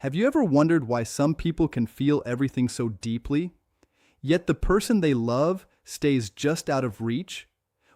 Have you ever wondered why some people can feel everything so deeply, yet the person they love stays just out of reach?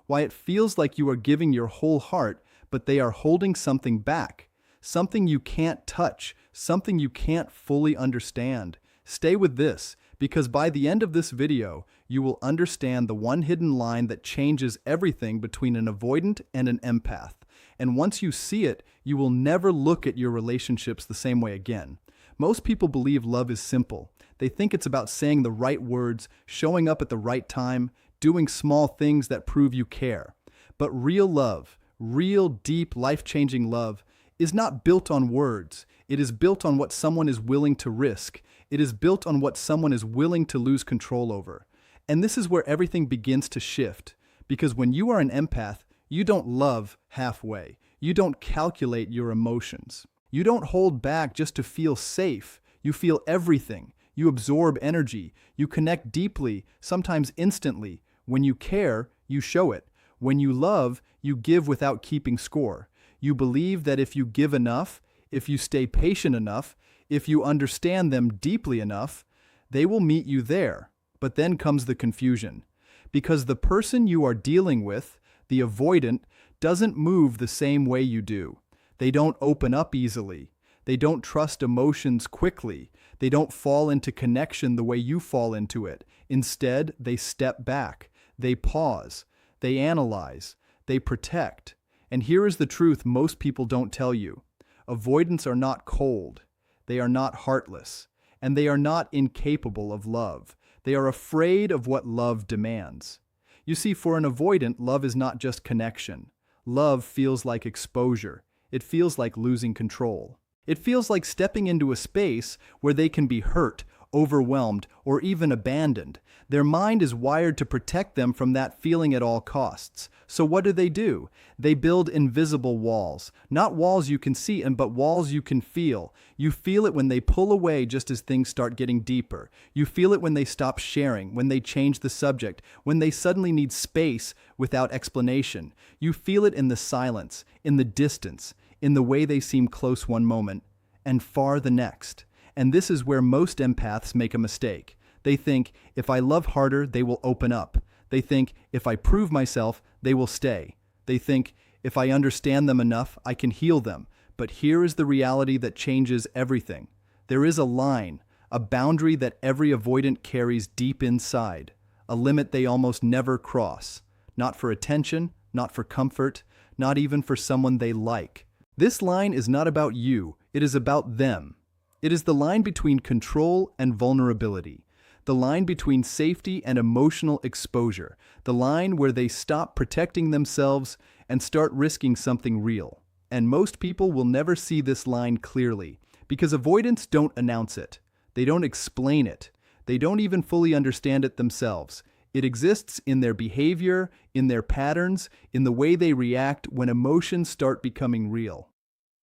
Why it feels like you are giving your whole heart, but they are holding something back, something you can't touch, something you can't fully understand. Stay with this, because by the end of this video, you will understand the one hidden line that changes everything between an avoidant and an empath. And once you see it, you will never look at your relationships the same way again. Most people believe love is simple. They think it's about saying the right words, showing up at the right time, doing small things that prove you care. But real love, real deep life-changing love, is not built on words. It is built on what someone is willing to risk. It is built on what someone is willing to lose control over. And this is where everything begins to shift. Because when you are an empath, you don't love halfway. You don't calculate your emotions. You don't hold back just to feel safe. You feel everything. You absorb energy. You connect deeply, sometimes instantly. When you care, you show it. When you love, you give without keeping score. You believe that if you give enough, if you stay patient enough, if you understand them deeply enough, they will meet you there. But then comes the confusion. Because the person you are dealing with, the avoidant, doesn't move the same way you do. They don't open up easily. They don't trust emotions quickly. They don't fall into connection the way you fall into it. Instead, they step back. They pause. They analyze. They protect. And here is the truth most people don't tell you. Avoidants are not cold. They are not heartless. And they are not incapable of love. They are afraid of what love demands. You see, for an avoidant, love is not just connection. Love feels like exposure. It feels like losing control. It feels like stepping into a space where they can be hurt, overwhelmed, or even abandoned. Their mind is wired to protect them from that feeling at all costs. So what do? They build invisible walls. Not walls you can see, but walls you can feel. You feel it when they pull away just as things start getting deeper. You feel it when they stop sharing, when they change the subject, when they suddenly need space without explanation. You feel it in the silence, in the distance, in the way they seem close one moment and far the next. And this is where most empaths make a mistake. They think, if I love harder, they will open up. They think, if I prove myself, they will stay. They think, if I understand them enough, I can heal them. But here is the reality that changes everything. There is a line, a boundary that every avoidant carries deep inside, a limit they almost never cross. Not for attention, not for comfort, not even for someone they like. This line is not about you, it is about them. It is the line between control and vulnerability, the line between safety and emotional exposure, the line where they stop protecting themselves and start risking something real. And most people will never see this line clearly, because avoidants don't announce it. They don't explain it. They don't even fully understand it themselves. It exists in their behavior, in their patterns, in the way they react when emotions start becoming real.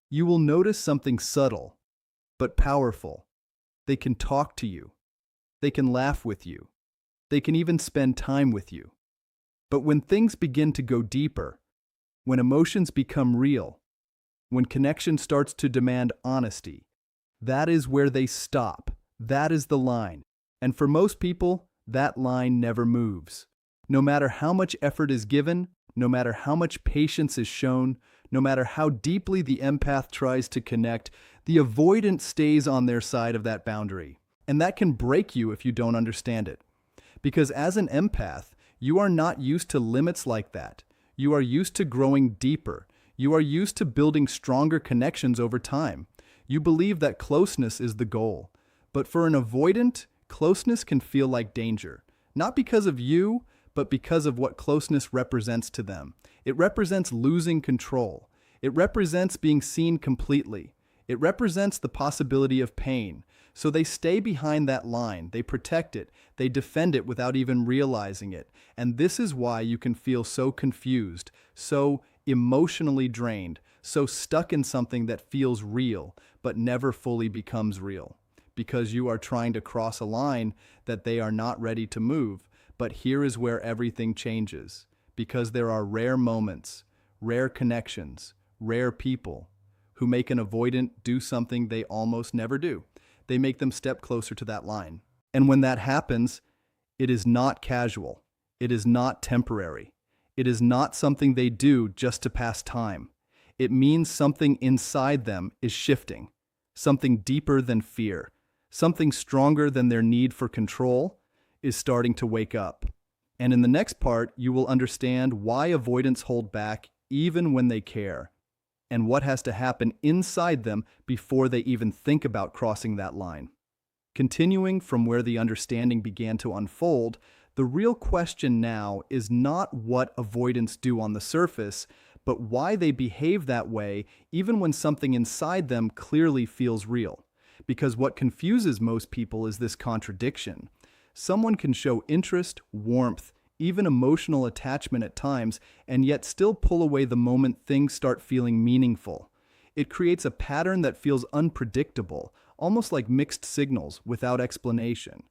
You will notice something subtle, but powerful. They can talk to you. They can laugh with you. They can even spend time with you. But when things begin to go deeper, when emotions become real, when connection starts to demand honesty, that is where they stop. That is the line. And for most people, that line never moves. No matter how much effort is given, no matter how much patience is shown, no matter how deeply the empath tries to connect, the avoidant stays on their side of that boundary. And that can break you if you don't understand it. Because as an empath, you are not used to limits like that. You are used to growing deeper. You are used to building stronger connections over time. You believe that closeness is the goal. But for an avoidant, closeness can feel like danger. Not because of you, but because of what closeness represents to them. It represents losing control. It represents being seen completely. It represents the possibility of pain. So they stay behind that line. They protect it. They defend it without even realizing it. And this is why you can feel so confused, so emotionally drained, so stuck in something that feels real, but never fully becomes real. Because you are trying to cross a line that they are not ready to move. But here is where everything changes. Because there are rare moments, rare connections, rare people, who make an avoidant do something they almost never do. They make them step closer to that line. And when that happens, it is not casual. It is not temporary. It is not something they do just to pass time. It means something inside them is shifting, something deeper than fear, something stronger than their need for control is starting to wake up. And in the next part, you will understand why avoidants hold back even when they care, and what has to happen inside them before they even think about crossing that line. Continuing from where the understanding began to unfold, the real question now is not what avoidants do on the surface, but why they behave that way even when something inside them clearly feels real. Because what confuses most people is this contradiction. Someone can show interest, warmth, even emotional attachment at times, and yet still pull away the moment things start feeling meaningful. It creates a pattern that feels unpredictable, almost like mixed signals without explanation.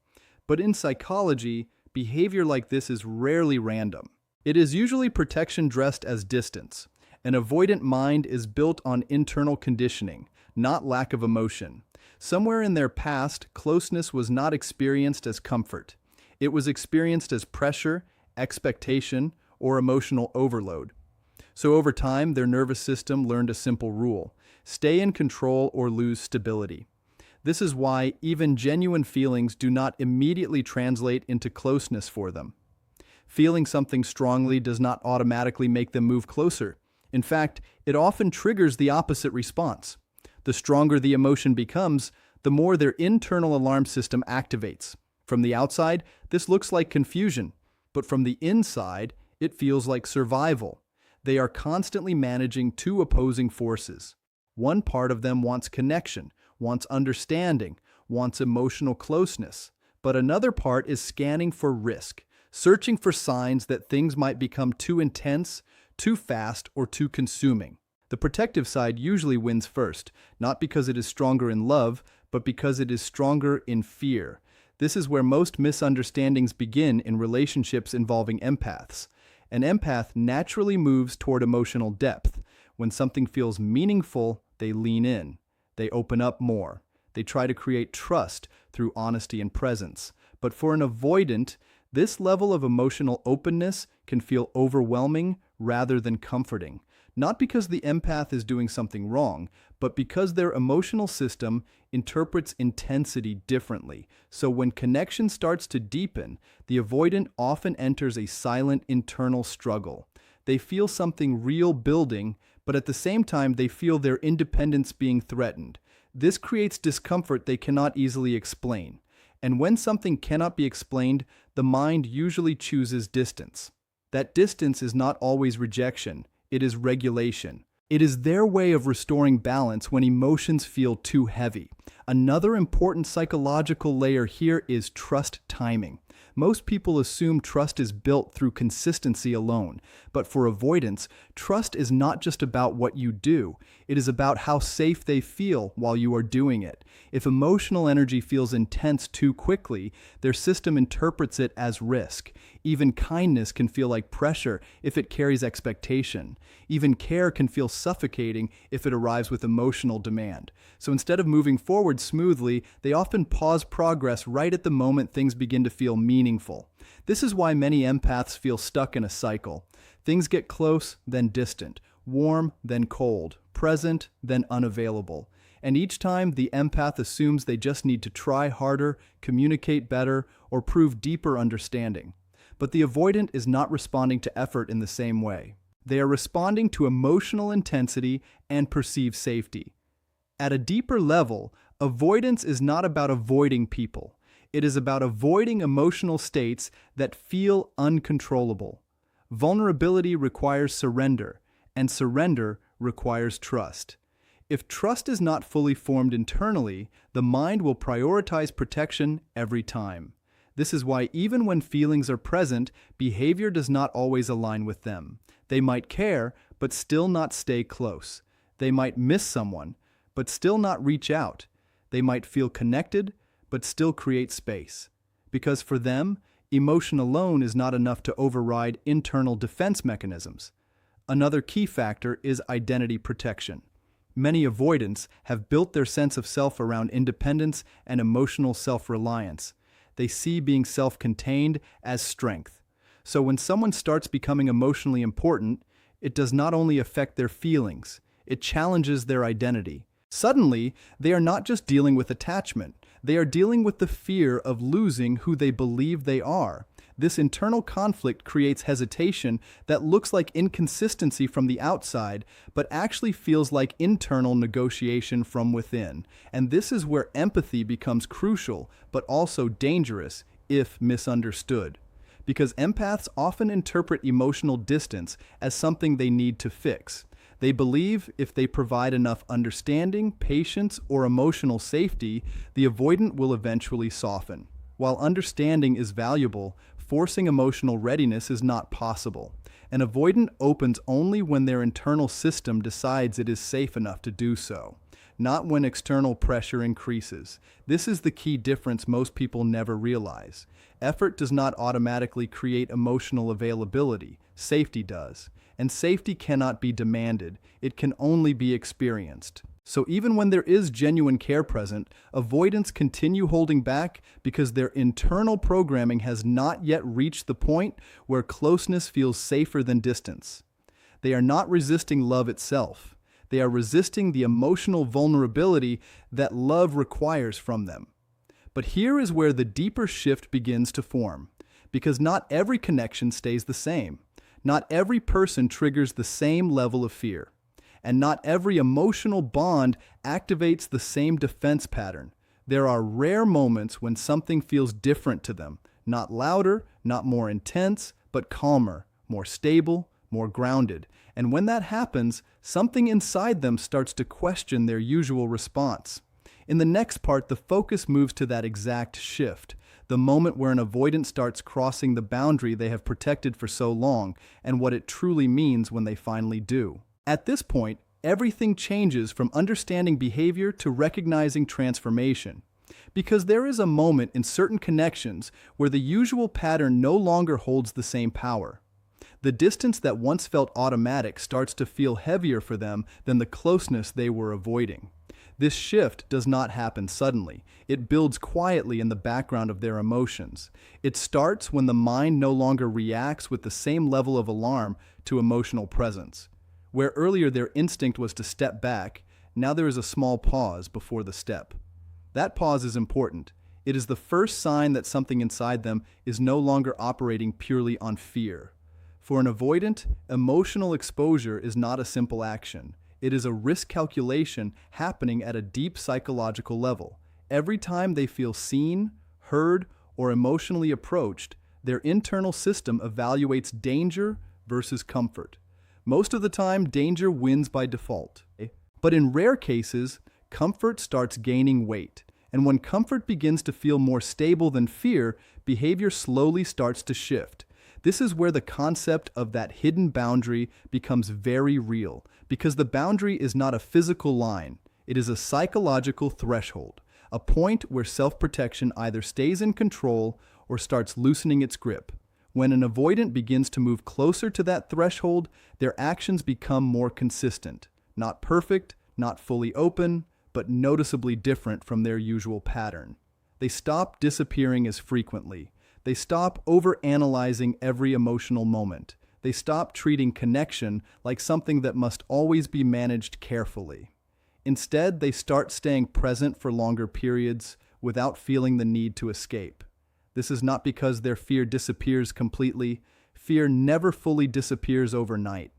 But in psychology, behavior like this is rarely random. It is usually protection dressed as distance. An avoidant mind is built on internal conditioning, not lack of emotion. Somewhere in their past, closeness was not experienced as comfort. It was experienced as pressure, expectation, or emotional overload. So over time, their nervous system learned a simple rule: stay in control or lose stability. This is why even genuine feelings do not immediately translate into closeness for them. Feeling something strongly does not automatically make them move closer. In fact, it often triggers the opposite response. The stronger the emotion becomes, the more their internal alarm system activates. From the outside, this looks like confusion, but from the inside, it feels like survival. They are constantly managing two opposing forces. One part of them wants connection, wants understanding, wants emotional closeness, but another part is scanning for risk, searching for signs that things might become too intense, too fast, or too consuming. The protective side usually wins first, not because it is stronger in love, but because it is stronger in fear. This is where most misunderstandings begin in relationships involving empaths. An empath naturally moves toward emotional depth. When something feels meaningful, they lean in. They open up more. They try to create trust through honesty and presence. But for an avoidant, this level of emotional openness can feel overwhelming rather than comforting. Not because the empath is doing something wrong, but because their emotional system interprets intensity differently. So when connection starts to deepen, the avoidant often enters a silent internal struggle. They feel something real building, but at the same time they feel their independence being threatened. This creates discomfort they cannot easily explain. And when something cannot be explained, the mind usually chooses distance. That distance is not always rejection. It is regulation. It is their way of restoring balance when emotions feel too heavy. Another important psychological layer here is trust timing. Most people assume trust is built through consistency alone, but for avoidants, trust is not just about what you do. It is about how safe they feel while you are doing it. If emotional energy feels intense too quickly, their system interprets it as risk. Even kindness can feel like pressure if it carries expectation. Even care can feel suffocating if it arrives with emotional demand. So instead of moving forward smoothly, they often pause progress right at the moment things begin to feel meaningful. This is why many empaths feel stuck in a cycle. Things get close, then distant, warm, then cold, present, then unavailable. And each time, the empath assumes they just need to try harder, communicate better, or prove deeper understanding. But the avoidant is not responding to effort in the same way. They are responding to emotional intensity and perceived safety. At a deeper level, avoidance is not about avoiding people. It is about avoiding emotional states that feel uncontrollable. Vulnerability requires surrender, and surrender requires trust. If trust is not fully formed internally, the mind will prioritize protection every time. This is why even when feelings are present, behavior does not always align with them. They might care, but still not stay close. They might miss someone, but still not reach out. They might feel connected, but still create space. Because for them, emotion alone is not enough to override internal defense mechanisms. Another key factor is identity protection. Many avoidants have built their sense of self around independence and emotional self-reliance. They see being self-contained as strength. So when someone starts becoming emotionally important, it does not only affect their feelings, it challenges their identity. Suddenly, they are not just dealing with attachment, they are dealing with the fear of losing who they believe they are. This internal conflict creates hesitation that looks like inconsistency from the outside, but actually feels like internal negotiation from within. And this is where empathy becomes crucial, but also dangerous if misunderstood. Because empaths often interpret emotional distance as something they need to fix. They believe if they provide enough understanding, patience, or emotional safety, the avoidant will eventually soften. While understanding is valuable, forcing emotional readiness is not possible. An avoidant opens only when their internal system decides it is safe enough to do so, not when external pressure increases. This is the key difference most people never realize. Effort does not automatically create emotional availability. Safety does. And safety cannot be demanded. It can only be experienced. So even when there is genuine care present, avoidants continue holding back because their internal programming has not yet reached the point where closeness feels safer than distance. They are not resisting love itself. They are resisting the emotional vulnerability that love requires from them. But here is where the deeper shift begins to form, because not every connection stays the same. Not every person triggers the same level of fear. And not every emotional bond activates the same defense pattern. There are rare moments when something feels different to them, not louder, not more intense, but calmer, more stable, more grounded. And when that happens, something inside them starts to question their usual response. In the next part, the focus moves to that exact shift, the moment where an avoidant starts crossing the boundary they have protected for so long, and what it truly means when they finally do. At this point, everything changes from understanding behavior to recognizing transformation. Because there is a moment in certain connections where the usual pattern no longer holds the same power. The distance that once felt automatic starts to feel heavier for them than the closeness they were avoiding. This shift does not happen suddenly. It builds quietly in the background of their emotions. It starts when the mind no longer reacts with the same level of alarm to emotional presence. Where earlier their instinct was to step back, now there is a small pause before the step. That pause is important. It is the first sign that something inside them is no longer operating purely on fear. For an avoidant, emotional exposure is not a simple action. It is a risk calculation happening at a deep psychological level. Every time they feel seen, heard, or emotionally approached, their internal system evaluates danger versus comfort. Most of the time, danger wins by default. But in rare cases, comfort starts gaining weight. And when comfort begins to feel more stable than fear, behavior slowly starts to shift. This is where the concept of that hidden boundary becomes very real, because the boundary is not a physical line. It is a psychological threshold, a point where self-protection either stays in control or starts loosening its grip. When an avoidant begins to move closer to that threshold, their actions become more consistent. Not perfect, not fully open, but noticeably different from their usual pattern. They stop disappearing as frequently. They stop overanalyzing every emotional moment. They stop treating connection like something that must always be managed carefully. Instead, they start staying present for longer periods without feeling the need to escape. This is not because their fear disappears completely. Fear never fully disappears overnight.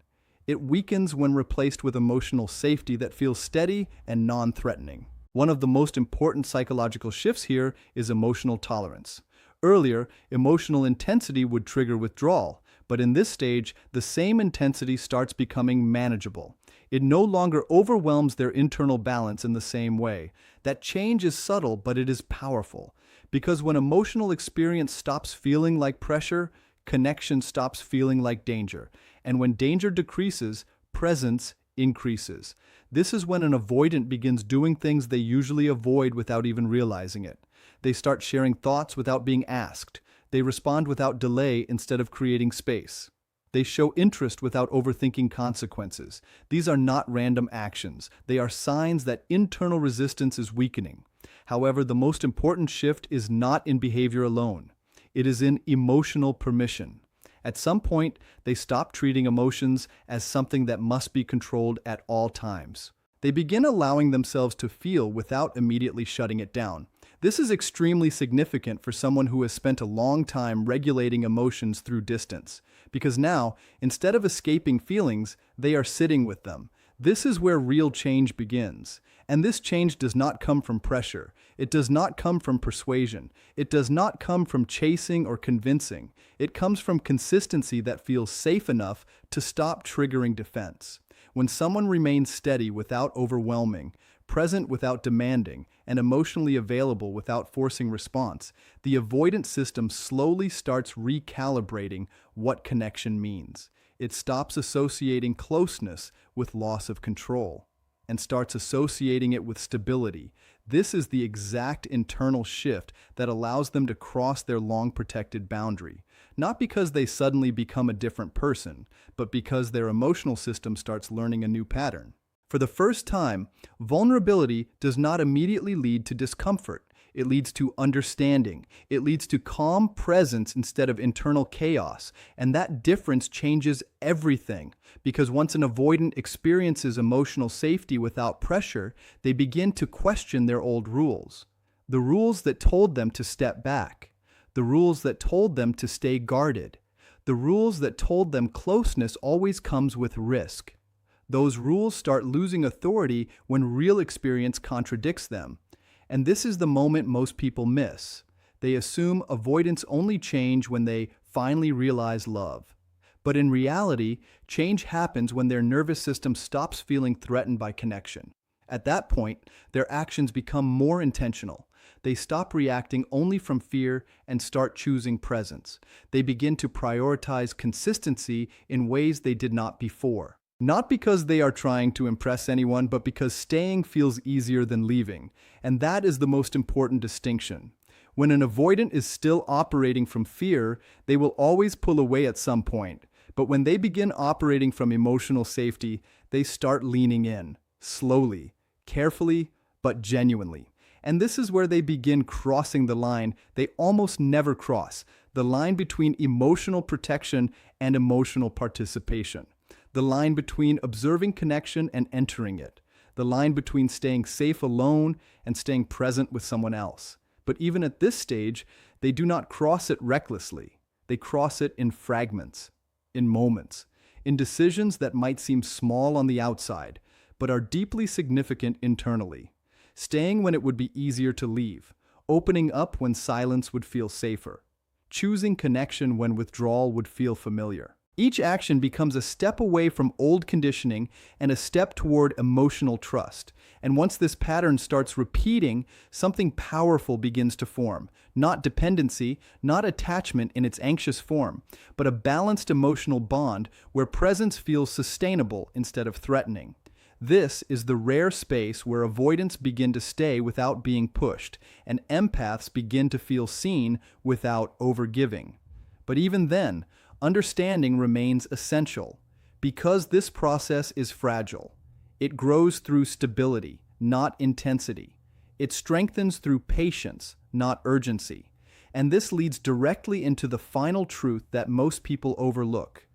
It weakens when replaced with emotional safety that feels steady and non-threatening. One of the most important psychological shifts here is emotional tolerance. Earlier, emotional intensity would trigger withdrawal, but in this stage, the same intensity starts becoming manageable. It no longer overwhelms their internal balance in the same way. That change is subtle, but it is powerful. Because when emotional experience stops feeling like pressure, connection stops feeling like danger. And when danger decreases, presence increases. This is when an avoidant begins doing things they usually avoid without even realizing it. They start sharing thoughts without being asked. They respond without delay instead of creating space. They show interest without overthinking consequences. These are not random actions. They are signs that internal resistance is weakening. However, the most important shift is not in behavior alone. It is in emotional permission. At some point, they stop treating emotions as something that must be controlled at all times. They begin allowing themselves to feel without immediately shutting it down. This is extremely significant for someone who has spent a long time regulating emotions through distance, because now, instead of escaping feelings, they are sitting with them. This is where real change begins. And this change does not come from pressure. It does not come from persuasion. It does not come from chasing or convincing. It comes from consistency that feels safe enough to stop triggering defense. When someone remains steady without overwhelming, present without demanding, and emotionally available without forcing response, the avoidant system slowly starts recalibrating what connection means. It stops associating closeness with loss of control and starts associating it with stability. This is the exact internal shift that allows them to cross their long-protected boundary, not because they suddenly become a different person, but because their emotional system starts learning a new pattern. For the first time, vulnerability does not immediately lead to discomfort. It leads to understanding. It leads to calm presence instead of internal chaos. And that difference changes everything. Because once an avoidant experiences emotional safety without pressure, they begin to question their old rules. The rules that told them to step back. The rules that told them to stay guarded. The rules that told them closeness always comes with risk. Those rules start losing authority when real experience contradicts them. And this is the moment most people miss. They assume avoidants only change when they finally realize love. But in reality, change happens when their nervous system stops feeling threatened by connection. At that point, their actions become more intentional. They stop reacting only from fear and start choosing presence. They begin to prioritize consistency in ways they did not before. Not because they are trying to impress anyone, but because staying feels easier than leaving. And that is the most important distinction. When an avoidant is still operating from fear, they will always pull away at some point. But when they begin operating from emotional safety, they start leaning in, slowly, carefully, but genuinely. And this is where they begin crossing the line they almost never cross, the line between emotional protection and emotional participation. The line between observing connection and entering it. The line between staying safe alone and staying present with someone else. But even at this stage, they do not cross it recklessly. They cross it in fragments, in moments, in decisions that might seem small on the outside, but are deeply significant internally. Staying when it would be easier to leave. Opening up when silence would feel safer. Choosing connection when withdrawal would feel familiar. Each action becomes a step away from old conditioning and a step toward emotional trust. And once this pattern starts repeating, something powerful begins to form. Not dependency, not attachment in its anxious form, but a balanced emotional bond where presence feels sustainable instead of threatening. This is the rare space where avoidants begin to stay without being pushed, and empaths begin to feel seen without overgiving. But even then, understanding remains essential, because this process is fragile. It grows through stability, not intensity. It strengthens through patience, not urgency. And this leads directly into the final truth that most people overlook.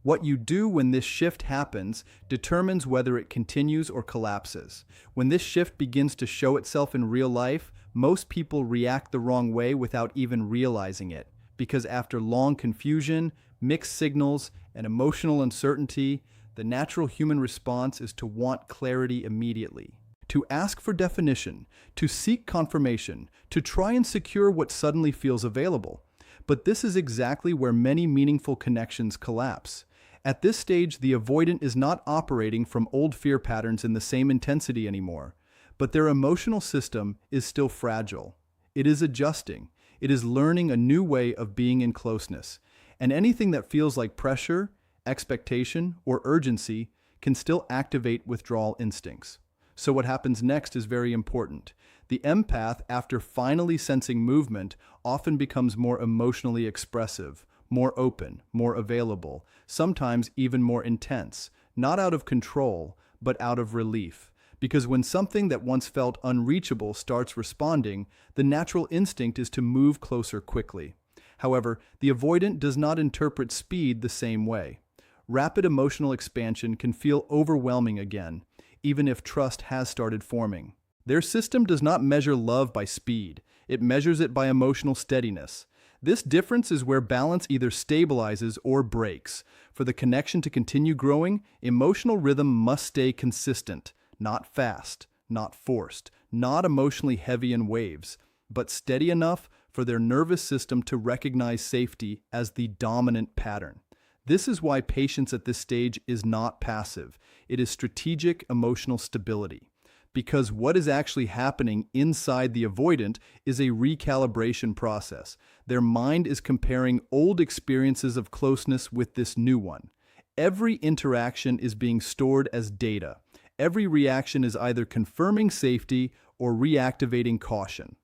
What you do when this shift happens determines whether it continues or collapses. When this shift begins to show itself in real life, most people react the wrong way without even realizing it. Because after long confusion, mixed signals, and emotional uncertainty, the natural human response is to want clarity immediately. To ask for definition, to seek confirmation, to try and secure what suddenly feels available. But this is exactly where many meaningful connections collapse. At this stage, the avoidant is not operating from old fear patterns in the same intensity anymore, but their emotional system is still fragile. It is adjusting. It is learning a new way of being in closeness. And anything that feels like pressure, expectation, or urgency can still activate withdrawal instincts. So what happens next is very important. The empath, after finally sensing movement, often becomes more emotionally expressive, more open, more available, sometimes even more intense, not out of control, but out of relief. Because when something that once felt unreachable starts responding, the natural instinct is to move closer quickly. However, the avoidant does not interpret speed the same way. Rapid emotional expansion can feel overwhelming again, even if trust has started forming. Their system does not measure love by speed, it measures it by emotional steadiness. This difference is where balance either stabilizes or breaks. For the connection to continue growing, emotional rhythm must stay consistent, not fast, not forced, not emotionally heavy in waves, but steady enough for their nervous system to recognize safety as the dominant pattern. This is why patience at this stage is not passive. It is strategic emotional stability. Because what is actually happening inside the avoidant is a recalibration process. Their mind is comparing old experiences of closeness with this new one. Every interaction is being stored as data. Every reaction is either confirming safety or reactivating caution.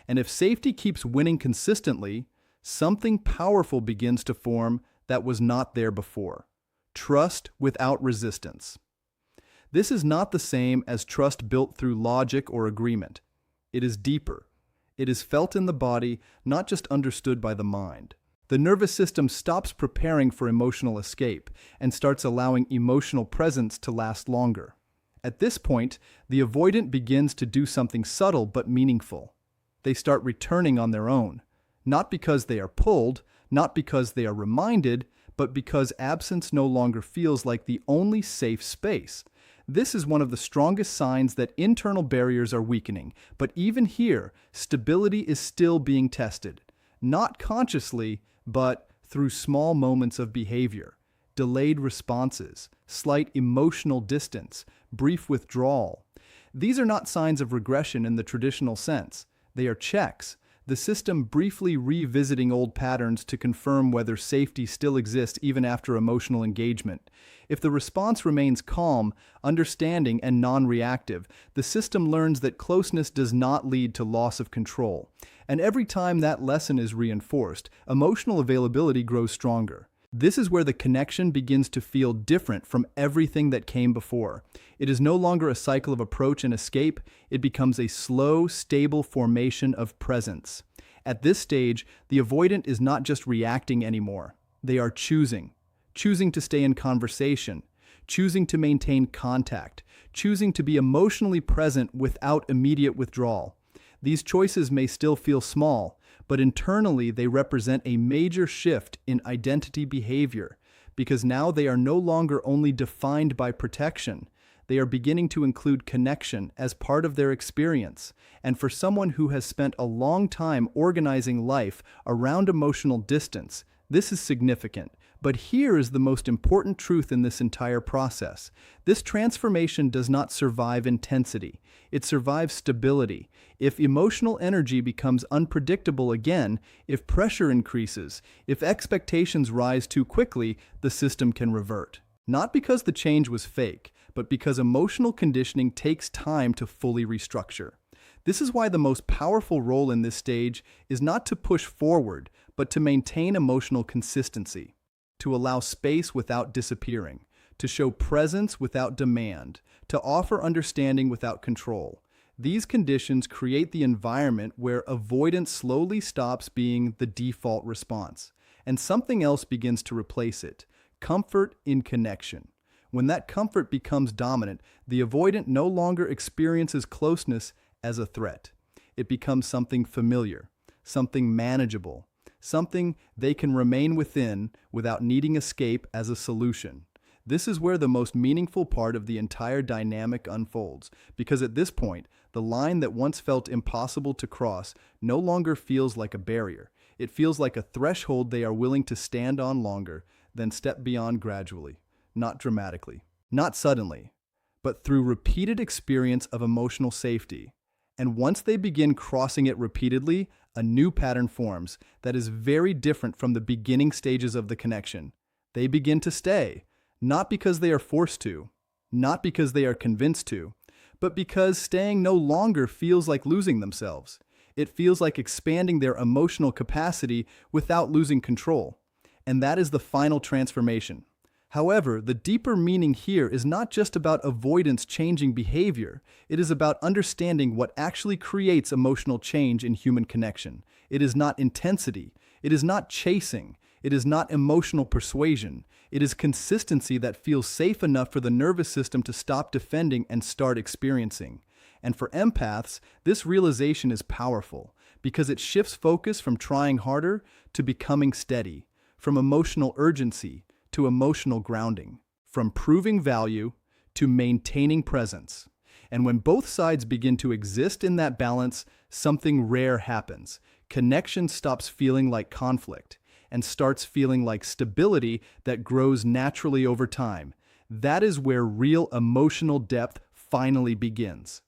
And if safety keeps winning consistently, something powerful begins to form that was not there before. Trust without resistance. This is not the same as trust built through logic or agreement. It is deeper. It is felt in the body, not just understood by the mind. The nervous system stops preparing for emotional escape and starts allowing emotional presence to last longer. At this point, the avoidant begins to do something subtle but meaningful. They start returning on their own, not because they are pulled, not because they are reminded, but because absence no longer feels like the only safe space. This is one of the strongest signs that internal barriers are weakening, but even here, stability is still being tested. Not consciously, but through small moments of behavior, delayed responses, slight emotional distance, brief withdrawal. These are not signs of regression in the traditional sense. They are checks, the system briefly revisiting old patterns to confirm whether safety still exists even after emotional engagement. If the response remains calm, understanding, and non-reactive, the system learns that closeness does not lead to loss of control. And every time that lesson is reinforced, emotional availability grows stronger. This is where the connection begins to feel different from everything that came before. It is no longer a cycle of approach and escape, it becomes a slow, stable formation of presence. At this stage, the avoidant is not just reacting anymore. They are choosing to stay in conversation, choosing to maintain contact, choosing to be emotionally present without immediate withdrawal. These choices may still feel small, but internally they represent a major shift in identity behavior, because now they are no longer only defined by protection, they are beginning to include connection as part of their experience. And for someone who has spent a long time organizing life around emotional distance, this is significant. But here is the most important truth in this entire process. This transformation does not survive intensity. It survives stability. If emotional energy becomes unpredictable again, if pressure increases, if expectations rise too quickly, the system can revert. Not because the change was fake, but because emotional conditioning takes time to fully restructure. This is why the most powerful role in this stage is not to push forward, but to maintain emotional consistency. To allow space without disappearing, to show presence without demand, to offer understanding without control. These conditions create the environment where avoidance slowly stops being the default response, and something else begins to replace it: comfort in connection. When that comfort becomes dominant, the avoidant no longer experiences closeness as a threat. It becomes something familiar, something manageable, something they can remain within without needing escape as a solution. This is where the most meaningful part of the entire dynamic unfolds, because at this point, the line that once felt impossible to cross no longer feels like a barrier. It feels like a threshold they are willing to stand on longer, then step beyond gradually, not dramatically, not suddenly, but through repeated experience of emotional safety. And once they begin crossing it repeatedly, a new pattern forms that is very different from the beginning stages of the connection. They begin to stay, not because they are forced to, not because they are convinced to, but because staying no longer feels like losing themselves. It feels like expanding their emotional capacity without losing control. and that is the final transformation. However, the deeper meaning here is not just about avoidance changing behavior. It is about understanding what actually creates emotional change in human connection. It is not intensity. It is not chasing. It is not emotional persuasion. It is consistency that feels safe enough for the nervous system to stop defending and start experiencing. And for empaths, this realization is powerful because it shifts focus from trying harder to becoming steady, from emotional urgency to emotional grounding, from proving value to maintaining presence. And when both sides begin to exist in that balance, something rare happens. Connection stops feeling like conflict and starts feeling like stability that grows naturally over time. That is where real emotional depth finally begins.